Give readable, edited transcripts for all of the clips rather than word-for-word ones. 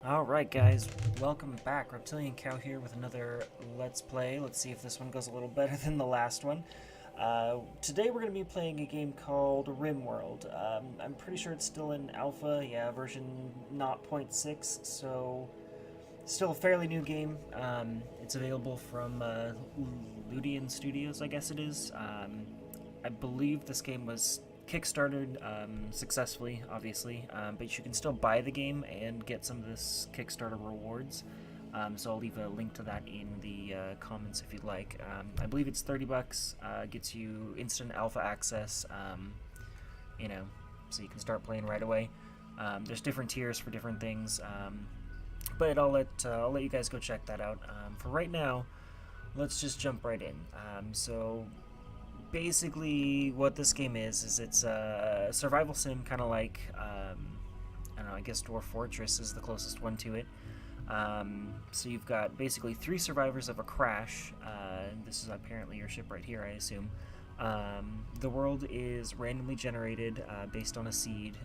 Alright guys, welcome back. Reptiliancow here with another Let's Play. Let's see if this one goes a little better than the last one. Today we're going to be playing a game called Rimworld. I'm pretty sure it's still in alpha, yeah, version 0.6, so still a fairly new game. It's available from Ludian Studios, I guess it is. I believe this game was kickstarted successfully, obviously, but you can still buy the game and get some of this Kickstarter rewards. So I'll leave a link to that in the comments if you'd like. I believe it's 30 bucks, gets you instant alpha access, you know, so you can start playing right away. There's different tiers for different things, but I'll let you guys go check that out. For right now, let's just jump right in. So basically what this game is it's a survival sim, kind of like, I don't know, I guess Dwarf Fortress is the closest one to it. So you've got basically 3 survivors of a crash. This is apparently your ship right here, I assume. The world is randomly generated based on a seed,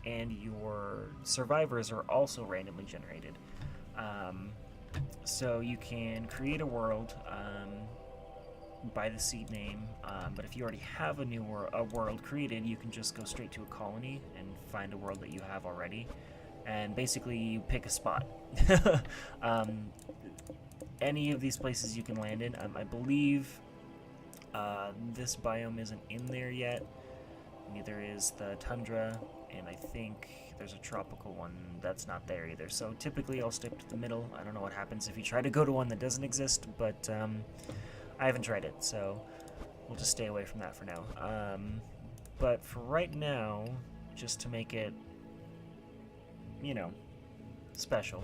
and your survivors are also randomly generated. So you can create a world by the seed name, but if you already have a world created, you can just go straight to a colony and find a world that you have already, and basically you pick a spot. Any of these places you can land in. I believe this biome isn't in there yet, neither is the tundra, and I think there's a tropical one that's not there either, so typically I'll stick to the middle. I don't know what happens if you try to go to one that doesn't exist, but I haven't tried it, so we'll just stay away from that for now. But for right now, just to make it, you know, special,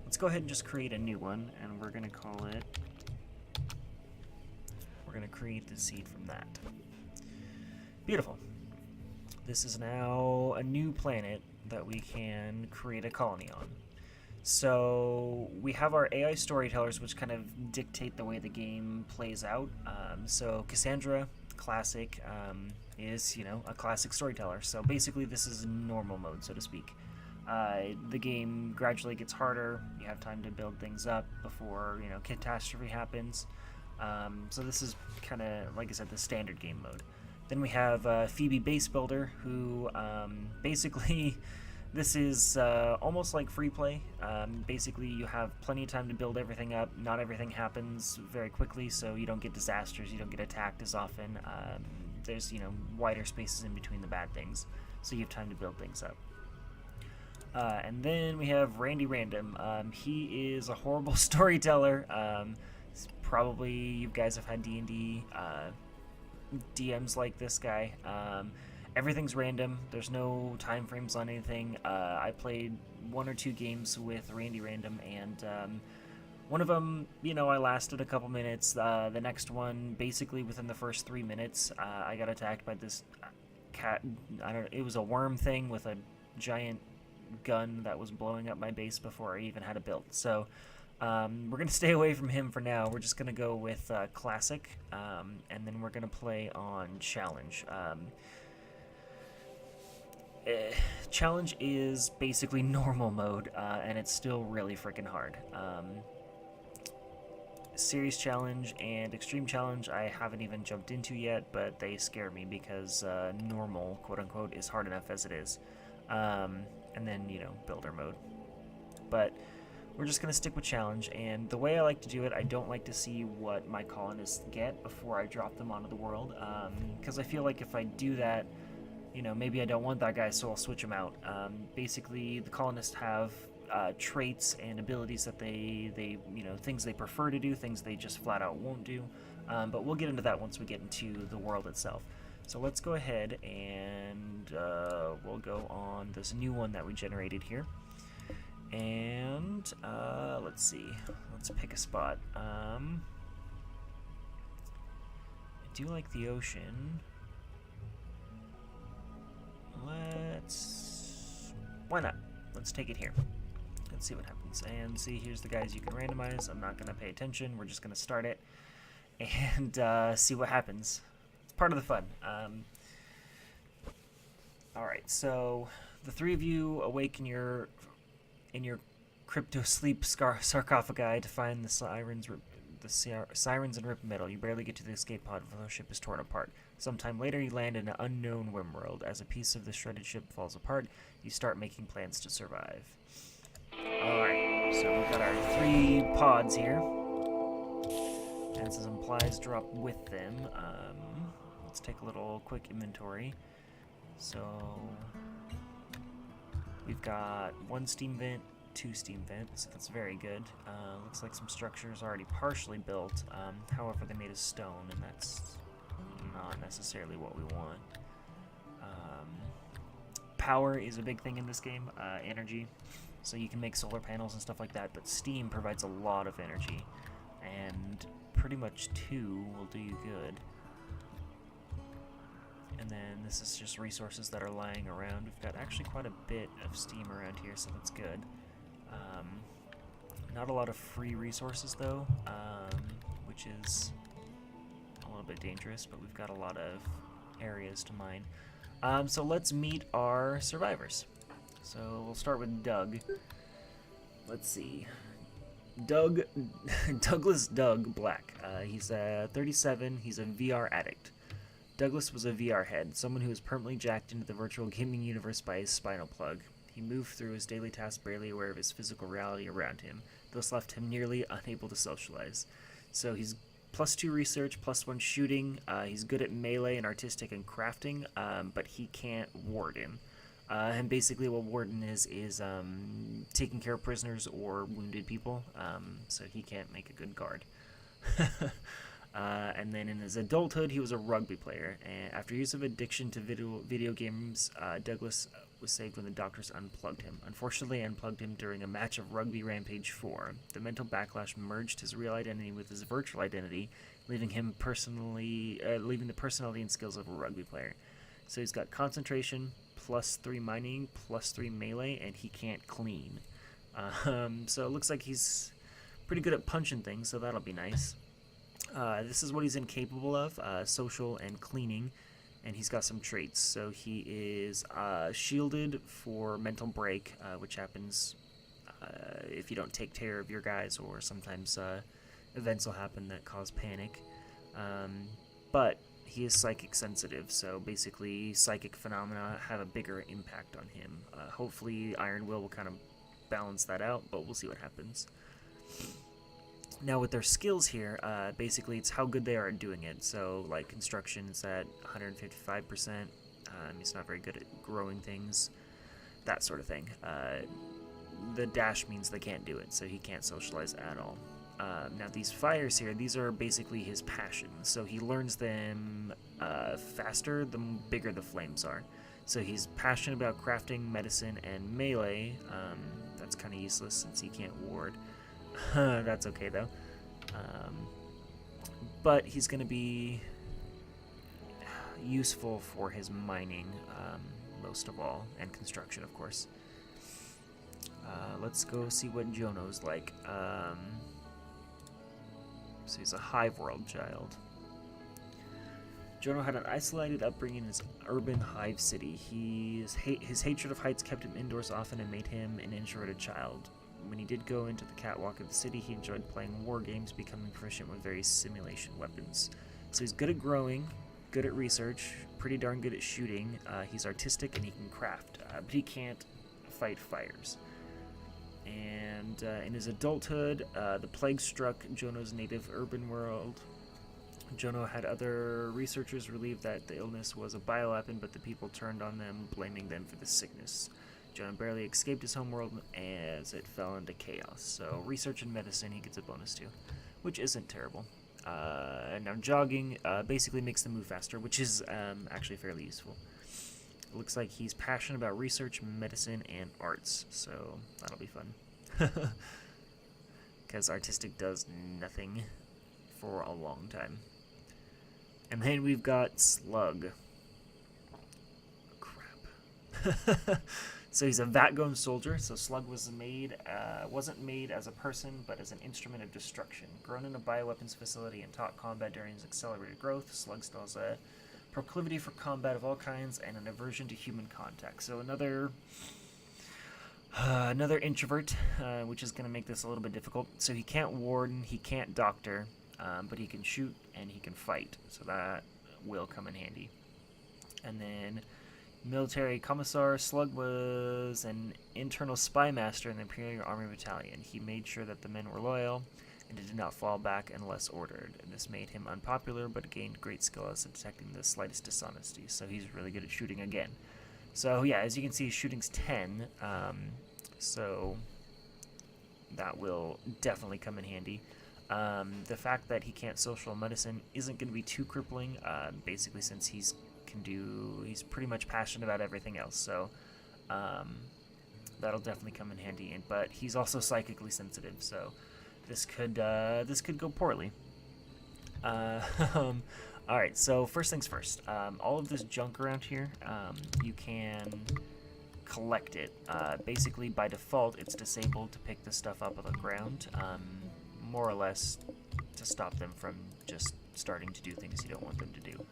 let's go ahead and just create a new one, and we're going to call it, we're going to create the seed from that. Beautiful. This is now a new planet that we can create a colony on. So we have our AI storytellers, which kind of dictate the way the game plays out. So Cassandra, classic, is, you know, a classic storyteller. So basically this is normal mode, so to speak. The game gradually gets harder. You have time to build things up before, you know, catastrophe happens. So this is kind of, like I said, the standard game mode. Then we have Phoebe Base Builder, who basically... This is almost like free play. Basically, you have plenty of time to build everything up. Not everything happens very quickly, so you don't get disasters, you don't get attacked as often. There's, you know, wider spaces in between the bad things, so you have time to build things up. And then we have Randy Random. He is a horrible storyteller. Probably you guys have had D&D DMs like this guy. Everything's random. There's no time frames on anything. I played 1 or 2 games with Randy Random, and one of them, you know, I lasted a couple minutes. The next one, basically within the first 3 minutes, I got attacked by this cat. It was a worm thing with a giant gun that was blowing up my base before I even had a build. So we're gonna stay away from him for now. We're just gonna go with classic, and then we're gonna play on challenge. Challenge is basically normal mode, and it's still really freaking hard. Series challenge and extreme challenge I haven't even jumped into yet, but they scare me because normal, quote-unquote, is hard enough as it is. And then, you know, builder mode. But we're just going to stick with challenge, and the way I like to do it, I don't like to see what my colonists get before I drop them onto the world, because I feel like if I do that, you know, maybe I don't want that guy, so I'll switch him out. Basically, the colonists have traits and abilities that they, you know, things they prefer to do, things they just flat out won't do. But we'll get into that once we get into the world itself. So let's go ahead and we'll go on this new one that we generated here. And let's see. Let's pick a spot. I do like the ocean. Why not? Let's take it here. Let's see what happens. And see, here's the guys you can randomize. I'm not going to pay attention. We're just going to start it and see what happens. It's part of the fun. Alright, so the 3 of you awake in your crypto-sleep sarcophagi to find the sirens and rip metal. You barely get to the escape pod before the ship is torn apart. Sometime later, you land in an unknown Rimworld. As a piece of the shredded ship falls apart, you start making plans to survive. Alright, so we've got our 3 pods here. And some supplies drop with them. Let's take a little quick inventory. So we've got 1 steam vent, 2 steam vents, so that's very good. Looks like some structures already partially built. However, they made of stone, and that's not necessarily what we want. Power is a big thing in this game, energy. So you can make solar panels and stuff like that, but steam provides a lot of energy, and pretty much 2 will do you good. And then this is just resources that are lying around. We've got actually quite a bit of steam around here, so that's good. Not a lot of free resources though, which is a little bit dangerous, but we've got a lot of areas to mine. So let's meet our survivors. So we'll start with Doug. Let's see. Douglas Doug Black. He's 37. He's a VR addict. Douglas was a VR head, someone who was permanently jacked into the virtual gaming universe by his spinal plug. He moved through his daily tasks barely aware of his physical reality around him. This left him nearly unable to socialize. So he's +2 research, +1 shooting. He's good at melee and artistic and crafting, but he can't warden. And basically what warden is taking care of prisoners or wounded people, so he can't make a good guard. And then in his adulthood, he was a rugby player. And after years of addiction to video games, Douglas was saved when the doctors unplugged him. Unfortunately, they unplugged him during a match of Rugby Rampage 4. The mental backlash merged his real identity with his virtual identity, leaving the personality and skills of a rugby player. So he's got concentration, +3 mining, +3 melee, and he can't clean. So it looks like he's pretty good at punching things, so that'll be nice. This is what he's incapable of, social and cleaning, and he's got some traits. So he is shielded for mental break, which happens if you don't take care of your guys, or sometimes events will happen that cause panic. But he is psychic sensitive, so basically psychic phenomena have a bigger impact on him. Hopefully Iron Will kind of balance that out, but we'll see what happens. Now with their skills here, basically it's how good they are at doing it. So like construction is at 155%, he's not very good at growing things, that sort of thing. The dash means they can't do it, so he can't socialize at all. Now these fires here, these are basically his passion, so he learns them faster the bigger the flames are. So he's passionate about crafting, medicine, and melee. That's kind of useless since he can't ward. That's okay though. But he's going to be useful for his mining, most of all, and construction, of course. Let's go see what Jono's like. So he's a hive world child. Jono had an isolated upbringing in his urban hive city. His hatred of heights kept him indoors often and made him an introverted child. When he did go into the catwalk of the city, he enjoyed playing war games, becoming proficient with various simulation weapons. So he's good at growing, good at research, pretty darn good at shooting. He's artistic and he can craft, but he can't fight fires. And in his adulthood, the plague struck Jono's native urban world. Jono had other researchers relieve that the illness was a bioweapon, but the people turned on them, blaming them for the sickness. Jono barely escaped his homeworld as it fell into chaos. So research and medicine he gets a bonus to, which isn't terrible. Now jogging basically makes them move faster, which is actually fairly useful. It looks like he's passionate about research, medicine, and arts, so that'll be fun. Because artistic does nothing for a long time. And then we've got Slug. Crap. So he's a Vatgone soldier. So Slug wasn't made as a person, but as an instrument of destruction. Grown in a bioweapons facility and taught combat during his accelerated growth, Slug still has a proclivity for combat of all kinds and an aversion to human contact. So another Another introvert, which is going to make this a little bit difficult. So he can't warden, he can't doctor, but he can shoot and he can fight. So that will come in handy. And then military commissar. Slug was an internal spy master in the Imperial Army Battalion. He made sure that the men were loyal and did not fall back unless ordered. And this made him unpopular, but gained great skill as detecting the slightest dishonesty. So he's really good at shooting again. So yeah, as you can see, shooting's 10. So that will definitely come in handy. The fact that he can't social medicine isn't going to be too crippling, basically since he's pretty much passionate about everything else. So that'll definitely come in handy. But he's also psychically sensitive, so this could go poorly. All right, so first things first. All of this junk around here, you can collect it. Basically, by default, it's disabled to pick this stuff up on the ground, more or less to stop them from just starting to do things you don't want them to do.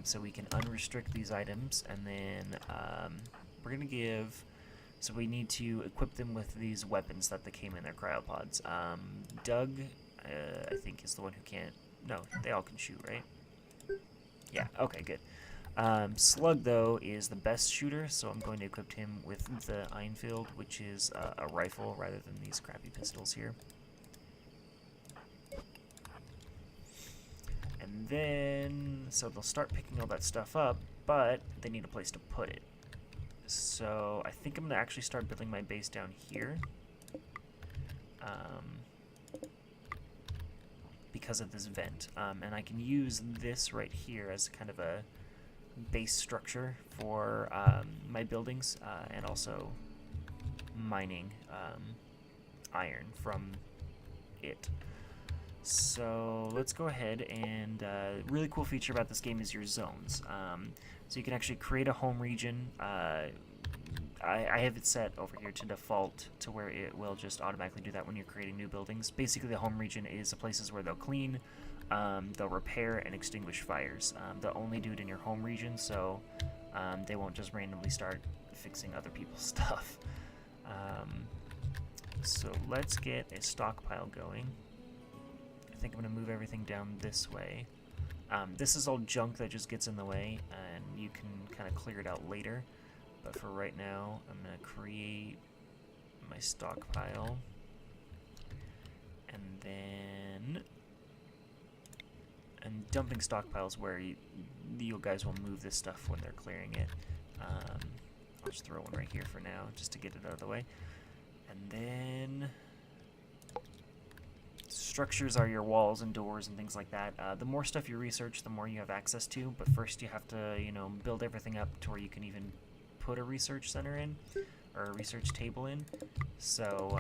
So we can unrestrict these items, and then we're going to give... So we need to equip them with these weapons that they came in their cryopods. Doug, I think, is the one who can't... No, they all can shoot, right? Yeah, okay, good. Slug, though, is the best shooter, so I'm going to equip him with the Einfield, which is a rifle rather than these crappy pistols here. And then, so they'll start picking all that stuff up, but they need a place to put it. So I think I'm going to actually start building my base down here. Because of this vent. And I can use this right here as kind of a base structure for my buildings, and also mining iron from it. So let's go ahead, and really cool feature about this game is your zones. So you can actually create a home region. I have it set over here to default to where it will just automatically do that when you're creating new buildings. Basically, the home region is the places where they'll clean, they'll repair, and extinguish fires. They'll only do it in your home region, so they won't just randomly start fixing other people's stuff. So let's get a stockpile going. I think I'm going to move everything down this way. This is all junk that just gets in the way, and you can kind of clear it out later. But for right now, I'm going to create my stockpile. And then... And dumping stockpiles where you guys will move this stuff when they're clearing it. I'll just throw one right here for now, just to get it out of the way. And then... Structures are your walls and doors and things like that. The more stuff you research, the more you have access to. But first you have to, build everything up to where you can even put a research center in, or a research table in. So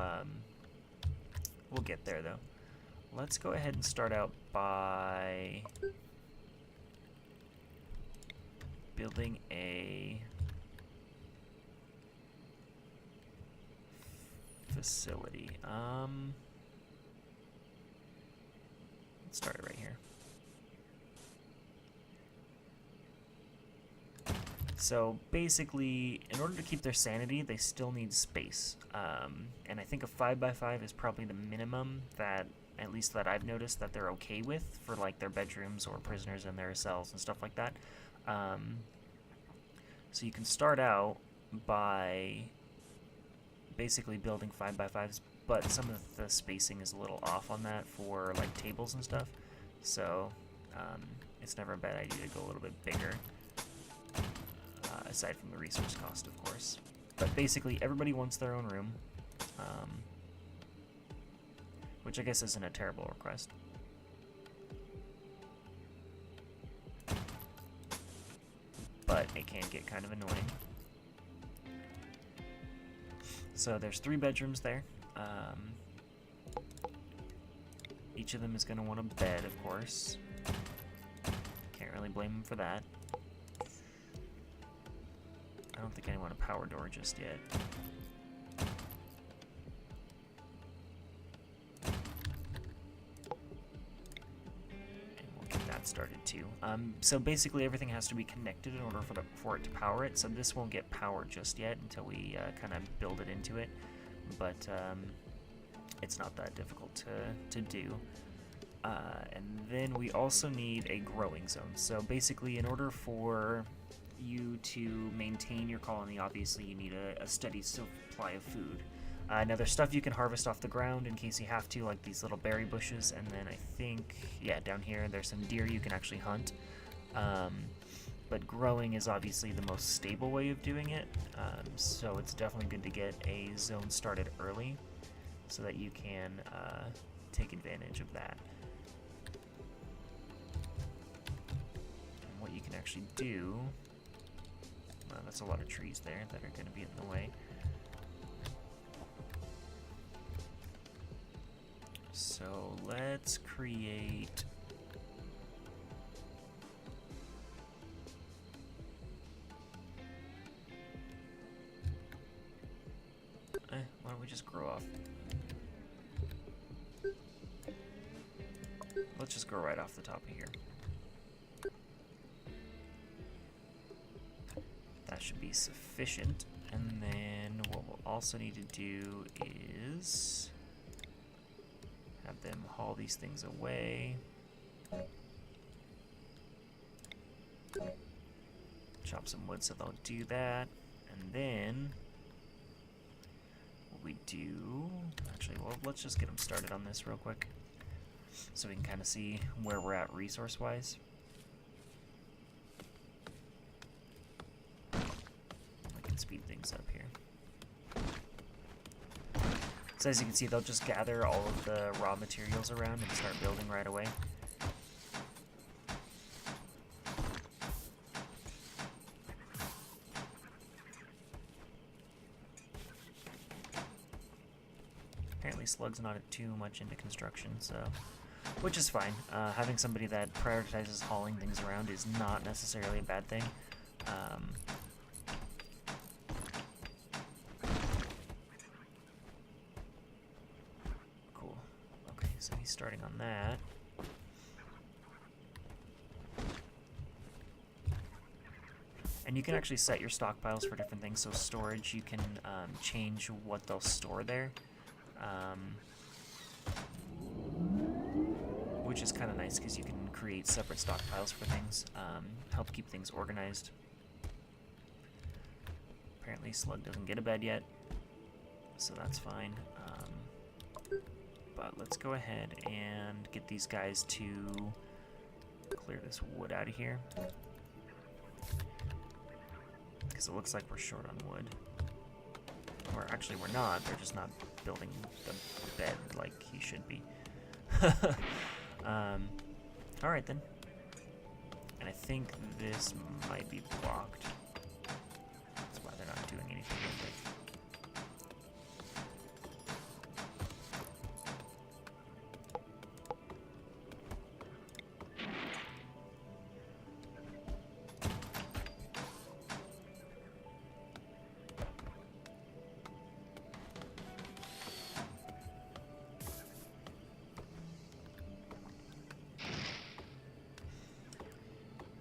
we'll get there though. Let's go ahead and start out by building a facility. Let's start it right here. So basically, in order to keep their sanity, they still need space. And I think a 5x5 is probably the minimum that, at least that I've noticed, that they're okay with for like their bedrooms or prisoners in their cells and stuff like that. So you can start out by basically building 5x5s, but some of the spacing is a little off on that for like tables and stuff. So it's never a bad idea to go a little bit bigger. Aside from the resource cost, of course. But basically, everybody wants their own room, which I guess isn't a terrible request. But it can get kind of annoying. So there's 3 bedrooms there. Each of them is going to want a bed, of course. Can't really blame them for that. I don't think I want a power door just yet. And we'll get that that started too. So basically everything has to be connected in order for it to power it, so this won't get powered just yet until we kind of build it into it, but it's not that difficult to do. And then we also need a growing zone. So basically, in order for you to maintain your colony, obviously you need a steady supply of food. Now there's stuff you can harvest off the ground in case you have to, like these little berry bushes, and then I think, yeah, down here there's some deer you can actually hunt. But growing is obviously the most stable way of doing it, so it's definitely good to get a zone started early so that you can take advantage of that. And what you can actually do, that's a lot of trees there that are going to be in the way. So let's create why don't we just grow off? Let's just grow right off the top of here. That should be sufficient. And then what we'll also need to do is have them haul these things away. Chop some wood so they'll do that. And then what we do, actually, well, let's just get them started on this real quick so we can kind of see where we're at resource-wise. I can speed things up here. So as you can see, they'll just gather all of the raw materials around and start building right away. Apparently Slug's not too much into construction, so which is fine. Having somebody that prioritizes hauling things around is not necessarily a bad thing. Cool. Okay, so he's starting on that. And you can actually set your stockpiles for different things. So storage, you can change what they'll store there. Which is kind of nice because you can create separate stockpiles for things, help keep things organized. Apparently Slug doesn't get a bed yet, so that's fine. But let's go ahead and get these guys to clear this wood out of here, because it looks like we're short on wood. Or actually we're not, they're just not building the bed like he should be. Alright then. And I think this might be blocked. That's why they're not doing anything with it.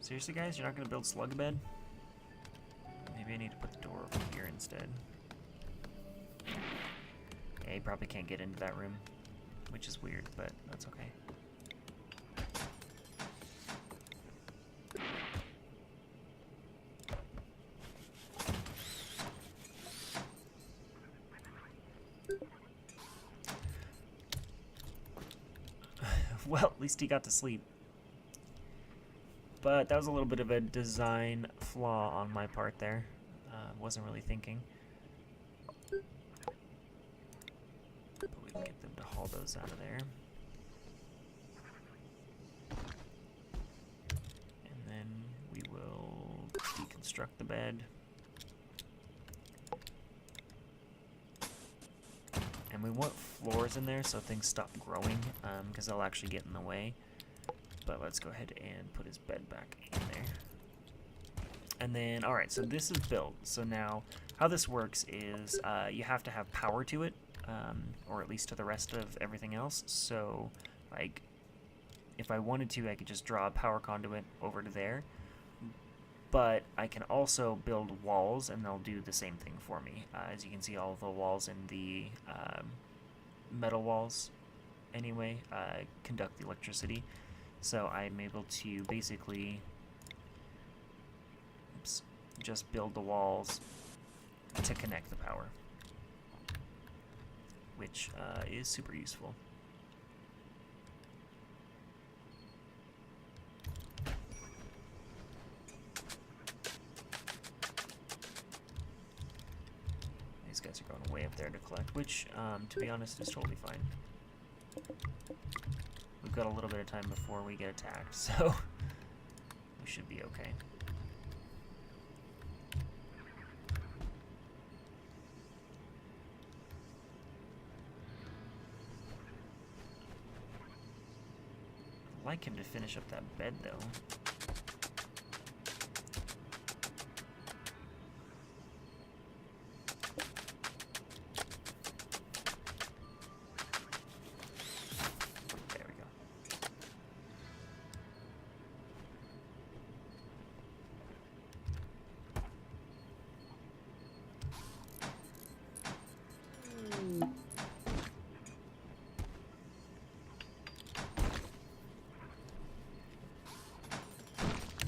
Seriously, guys? You're not going to build Slug a bed? Maybe I need to put the door over here instead. Yeah, he probably can't get into that room, which is weird, but that's okay. Well, at least he got to sleep. But that was a little bit of a design flaw on my part there. Wasn't really thinking. But we can get them to haul those out of there. And then we will deconstruct the bed. And we want floors in there so things stop growing, because they'll actually get in the way. But let's go ahead and put his bed back in there. And then, alright, so this is built. So now, how this works is you have to have power to it, or at least to the rest of everything else. So, like, if I wanted to, I could just draw a power conduit over to there. But I can also build walls, and they'll do the same thing for me. As you can see, all of the walls in the metal walls, anyway, conduct the electricity. So I'm able to basically just build the walls to connect the power, which is super useful. These guys are going way up there to collect, which, to be honest, is totally fine. We've got a little bit of time before we get attacked, so we should be okay. I'd like him to finish up that bed, though.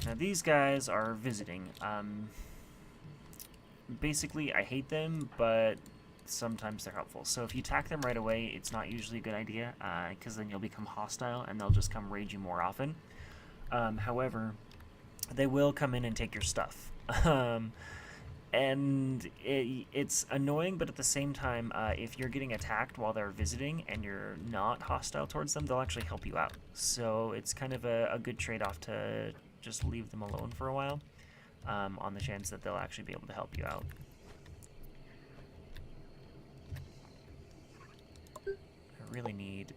Now these guys are visiting. Basically, I hate them, but sometimes they're helpful. So if you attack them right away, it's not usually a good idea, because then you'll become hostile and they'll just come raid you more often. However, they will come in and take your stuff. And it's annoying, but at the same time, if you're getting attacked while they're visiting and you're not hostile towards them, they'll actually help you out. So it's kind of a good trade-off to just leave them alone for a while, on the chance that they'll actually be able to help you out. I really need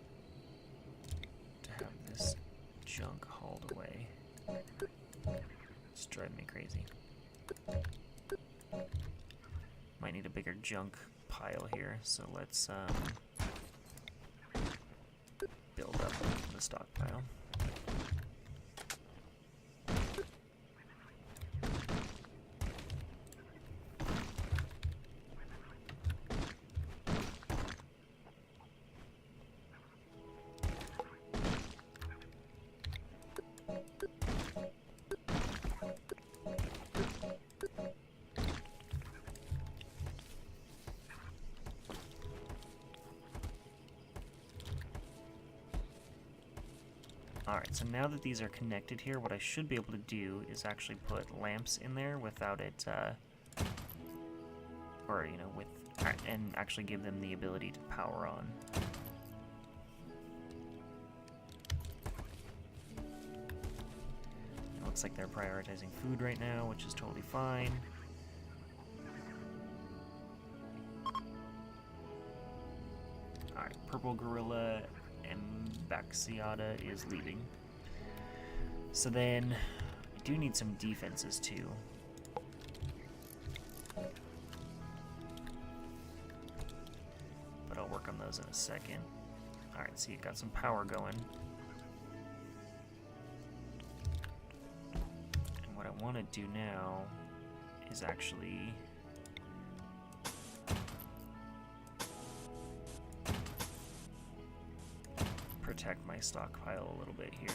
to have this junk hauled away. It's driving me crazy. Might need a bigger junk pile here, so let's build up the stockpile. Alright, so now that these are connected here, what I should be able to do is actually put lamps in there without it, or, you know, and actually give them the ability to power on. It looks like they're prioritizing food right now, which is totally fine. Alright, Purple Gorilla Baxiata is leaving. So then I do need some defenses too. But I'll work on those in a second. Alright, so you've got some power going. And what I want to do now is actually protect my stockpile a little bit here.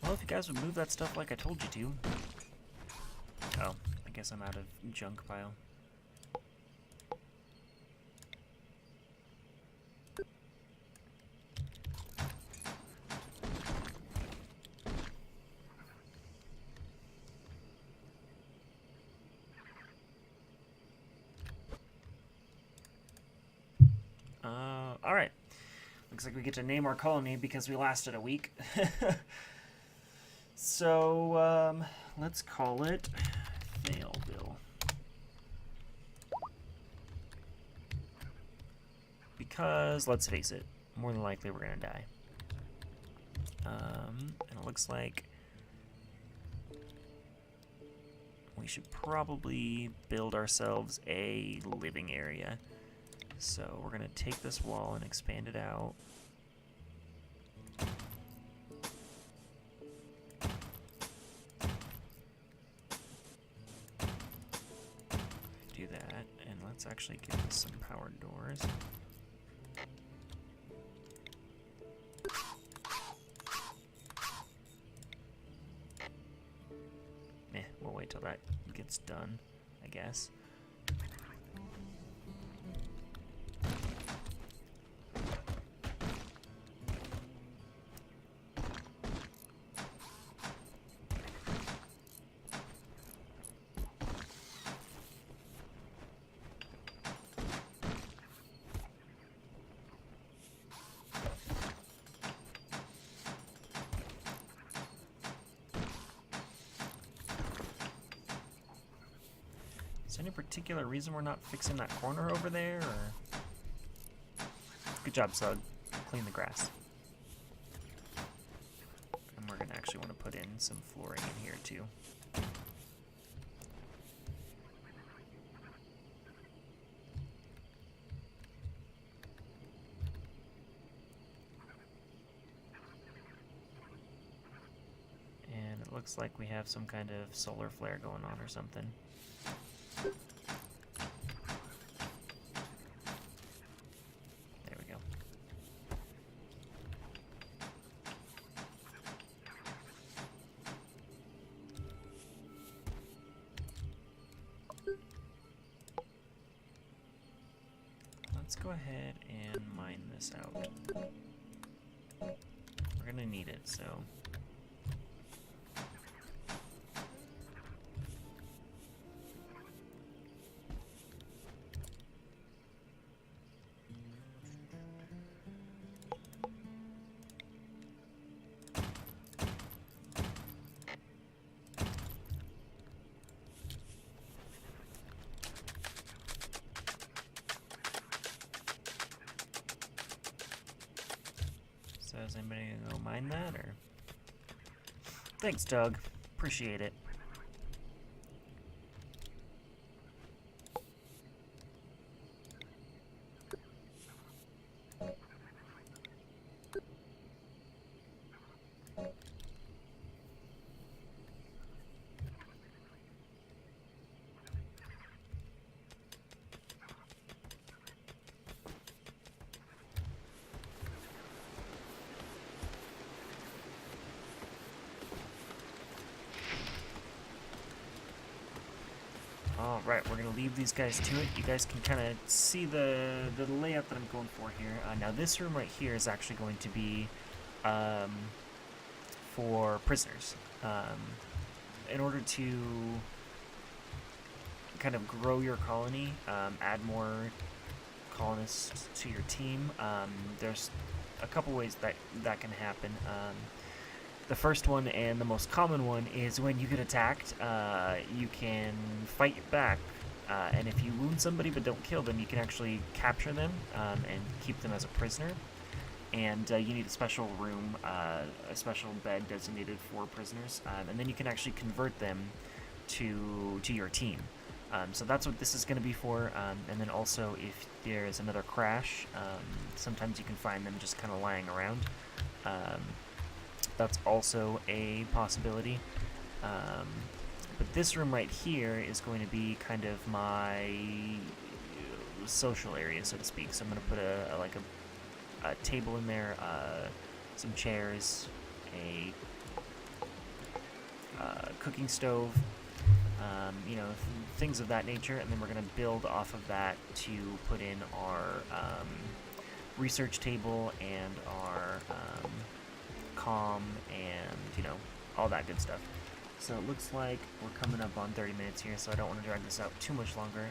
Well, if you guys would move that stuff like I told you to. Oh, I guess I'm out of junk pile. Alright. Looks like we get to name our colony because we lasted a week. So, let's call it Failville. Because, let's face it, more than likely we're gonna die. And it looks like we should probably build ourselves a living area. So we're gonna take this wall and expand it out. Do that, and let's actually give this some powered doors. We'll wait till that gets done, I guess. Is there any particular reason we're not fixing that corner over there, or? Good job, Sug. Clean the grass. And we're gonna actually want to put in some flooring in here too. And it looks like we have some kind of solar flare going on or something. There we go. Let's go ahead and mine this out. We're gonna need it, so. So is anybody gonna go mine that, or? Thanks, Doug. Appreciate it. Alright, we're going to leave these guys to it. You guys can kind of see the layout that I'm going for here. Now this room right here is actually going to be for prisoners. In order to kind of grow your colony, add more colonists to your team, there's a couple ways that can happen. The first one, and the most common one, is when you get attacked, you can fight back, and if you wound somebody but don't kill them, you can actually capture them and keep them as a prisoner. And you need a special room, a special bed designated for prisoners, and then you can actually convert them to your team. So that's what this is going to be for, and then also if there's another crash, sometimes you can find them just kind of lying around. That's also a possibility. But this room right here is going to be kind of my social area, so to speak. So I'm going to put a table in there, some chairs, a cooking stove, you know, things of that nature, and then we're going to build off of that to put in our research table and our comm and, you know, all that good stuff. So it looks like we're coming up on 30 minutes here, so I don't want to drag this out too much longer.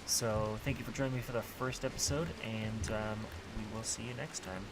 So thank you for joining me for the first episode, and we will see you next time.